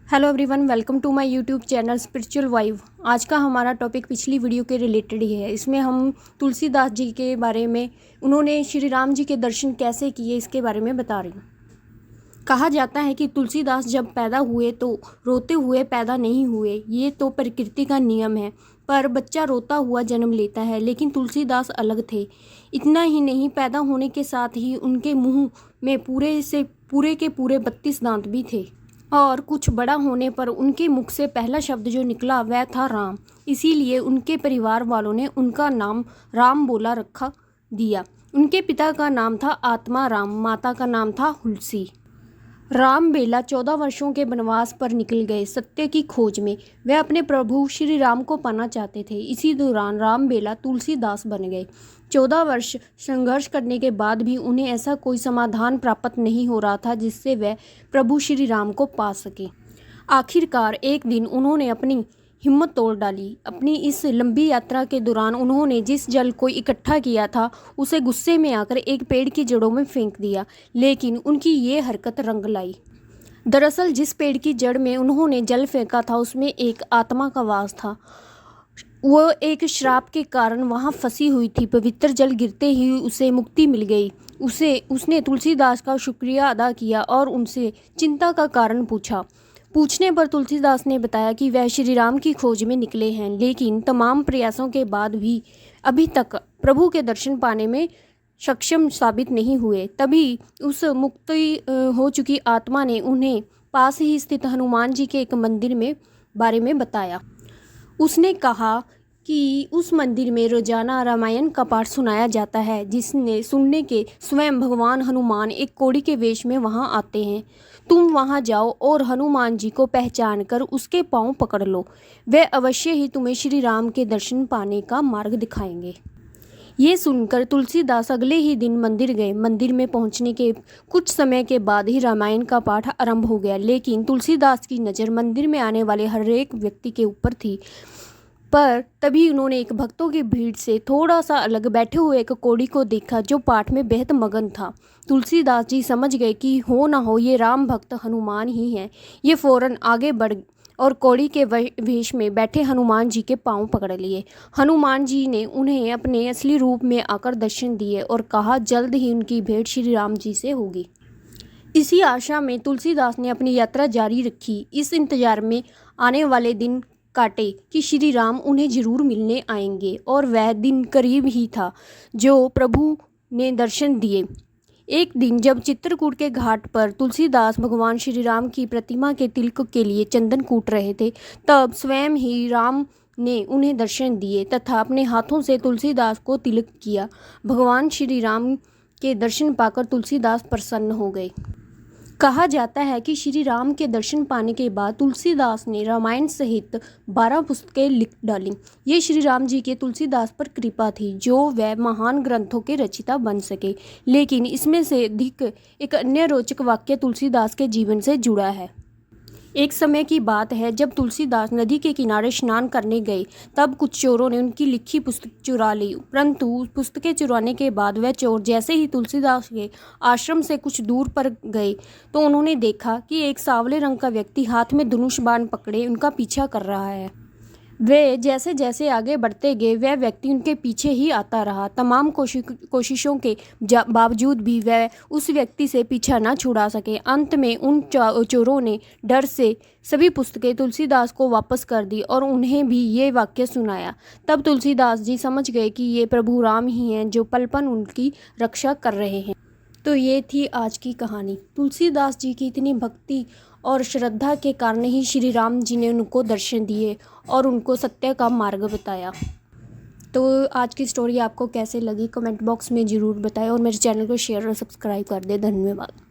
Hello everyone, welcome to my YouTube channel spiritual vibe. आज का हमारा टॉपिक पिछली वीडियो के रिलेटेड ही है। इसमें हम तुलसीदास जी के बारे में, उन्होंने श्री राम जी के दर्शन कैसे किए, इसके बारे में बता रही हूँ। कहा जाता है कि तुलसीदास जब पैदा हुए तो रोते हुए पैदा नहीं हुए। ये तो प्रकृति का नियम है, पर बच्चा रोता हुआ जन्म लेता है, लेकिन तुलसीदास अलग थे। इतना ही नहीं, पैदा होने के साथ ही उनके मुंह में पूरे के पूरे 32 दांत भी थे, और कुछ बड़ा होने पर उनके मुख से पहला शब्द जो निकला वह था राम। इसीलिए उनके परिवार वालों ने उनका नाम राम बोला रखा दिया। उनके पिता का नाम था आत्मा राम, माता का नाम था हुलसी। राम बेला 14 वर्षों के वनवास पर निकल गए सत्य की खोज में। वे अपने प्रभु श्री राम को पाना चाहते थे। इसी दौरान राम बेला तुलसीदास बन गए। 14 वर्ष संघर्ष करने के बाद भी उन्हें ऐसा कोई समाधान प्राप्त नहीं हो रहा था जिससे वे प्रभु श्री राम को पा सके। आखिरकार एक दिन उन्होंने अपनी हिम्मत तोड़ डाली। अपनी इस लंबी यात्रा के दौरान उन्होंने जिस जल को इकट्ठा किया था उसे गुस्से में आकर एक पेड़ की जड़ों में फेंक दिया, लेकिन उनकी ये हरकत रंग लाई। दरअसल जिस पेड़ की जड़ में उन्होंने जल फेंका था उसमें एक आत्मा का वास था। वो एक श्राप के कारण वहाँ फंसी हुई थी। पवित्र जल गिरते ही उसे मुक्ति मिल गई। उसने तुलसीदास का शुक्रिया अदा किया और उनसे चिंता का कारण पूछने पर तुलसीदास ने बताया कि वह श्री राम की खोज में निकले हैं, लेकिन तमाम प्रयासों के बाद भी अभी तक प्रभु के दर्शन पाने में सक्षम साबित नहीं हुए। तभी उस मुक्ति हो चुकी आत्मा ने उन्हें पास ही स्थित हनुमान जी के एक मंदिर में बारे में बताया। उसने कहा कि उस मंदिर में रोजाना रामायण का पाठ सुनाया जाता है, जिसने सुनने के स्वयं भगवान हनुमान एक कोड़ी के वेश में वहां आते हैं। तुम वहां जाओ और हनुमान जी को पहचान कर उसके पांव पकड़ लो। वे अवश्य ही तुम्हें श्री राम के दर्शन पाने का मार्ग दिखाएंगे। ये सुनकर तुलसीदास अगले ही दिन मंदिर गए। मंदिर में पहुंचने के कुछ समय के बाद ही रामायण का पाठ आरंभ हो गया, लेकिन तुलसीदास की नज़र मंदिर में आने वाले हर एक व्यक्ति के ऊपर थी। पर तभी उन्होंने एक भक्तों की भीड़ से थोड़ा सा अलग बैठे हुए एक कोढ़ी को देखा जो पाठ में बेहद मगन था। तुलसीदास जी समझ गए कि हो ना हो ये राम भक्त हनुमान ही हैं। ये फौरन आगे बढ़ और कोढ़ी के वेश में बैठे हनुमान जी के पांव पकड़ लिए। हनुमान जी ने उन्हें अपने असली रूप में आकर दर्शन दिए और कहा जल्द ही उनकी भेंट श्री राम जी से होगी। इसी आशा में तुलसीदास ने अपनी यात्रा जारी रखी। इस इंतजार में आने वाले दिन काटे कि श्री राम उन्हें जरूर मिलने आएंगे, और वह दिन करीब ही था जो प्रभु ने दर्शन दिए। एक दिन जब चित्रकूट के घाट पर तुलसीदास भगवान श्री राम की प्रतिमा के तिलक के लिए चंदन कूट रहे थे, तब स्वयं ही राम ने उन्हें दर्शन दिए तथा अपने हाथों से तुलसीदास को तिलक किया। भगवान श्री राम के दर्शन पाकर तुलसीदास प्रसन्न हो गए। कहा जाता है कि श्री राम के दर्शन पाने के बाद तुलसीदास ने रामायण सहित 12 पुस्तकें लिख डाली। ये श्री राम जी के तुलसीदास पर कृपा थी जो वह महान ग्रंथों के रचिता बन सके। लेकिन इसमें से अधिक एक अन्य रोचक वाक्य तुलसीदास के जीवन से जुड़ा है। एक समय की बात है जब तुलसीदास नदी के किनारे स्नान करने गए, तब कुछ चोरों ने उनकी लिखी पुस्तक चुरा ली। परंतु पुस्तकें चुराने के बाद वह चोर जैसे ही तुलसीदास के आश्रम से कुछ दूर पर गए तो उन्होंने देखा कि एक सांवले रंग का व्यक्ति हाथ में धनुष बाण पकड़े उनका पीछा कर रहा है। वे जैसे जैसे आगे बढ़ते गए वह व्यक्ति उनके पीछे ही आता रहा। तमाम कोशिशों के बावजूद भी वह उस व्यक्ति से पीछा न छुड़ा सके। अंत में उन चोरों ने डर से सभी पुस्तकें तुलसीदास को वापस कर दी और उन्हें भी ये वाक्य सुनाया। तब तुलसीदास जी समझ गए कि ये प्रभु राम ही हैं जो पल पल उनकी रक्षा कर रहे हैं। तो ये थी आज की कहानी। तुलसीदास जी की इतनी भक्ति और श्रद्धा के कारण ही श्री राम जी ने उनको दर्शन दिए और उनको सत्य का मार्ग बताया। तो आज की स्टोरी आपको कैसे लगी कमेंट बॉक्स में ज़रूर बताएं और मेरे चैनल को शेयर और सब्सक्राइब कर दें। धन्यवाद।